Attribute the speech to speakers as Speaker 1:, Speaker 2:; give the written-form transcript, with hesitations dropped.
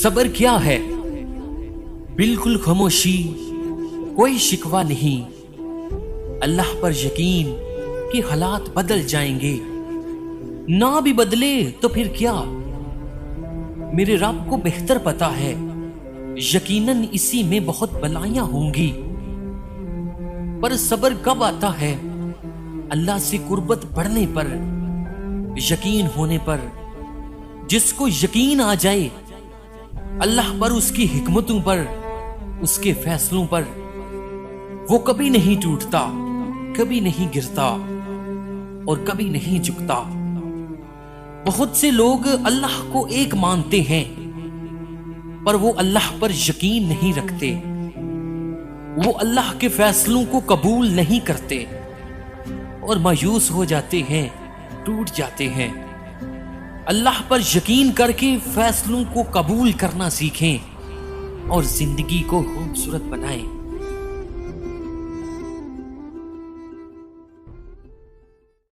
Speaker 1: صبر کیا ہے؟ بالکل خاموشی، کوئی شکوہ نہیں، اللہ پر یقین کہ حالات بدل جائیں گے، نہ بھی بدلے تو پھر کیا، میرے رب کو بہتر پتا ہے، یقیناً اسی میں بہت بلائیاں ہوں گی۔ پر صبر کب آتا ہے؟ اللہ سے قربت بڑھنے پر، یقین ہونے پر۔ جس کو یقین آ جائے اللہ پر، اس کی حکمتوں پر، اس کے فیصلوں پر، وہ کبھی نہیں ٹوٹتا، کبھی نہیں گرتا اور کبھی نہیں جھکتا۔ بہت سے لوگ اللہ کو ایک مانتے ہیں پر وہ اللہ پر یقین نہیں رکھتے، وہ اللہ کے فیصلوں کو قبول نہیں کرتے اور مایوس ہو جاتے ہیں، ٹوٹ جاتے ہیں۔ اللہ پر یقین کر کے فیصلوں کو قبول کرنا سیکھیں اور زندگی کو خوبصورت بنائیں۔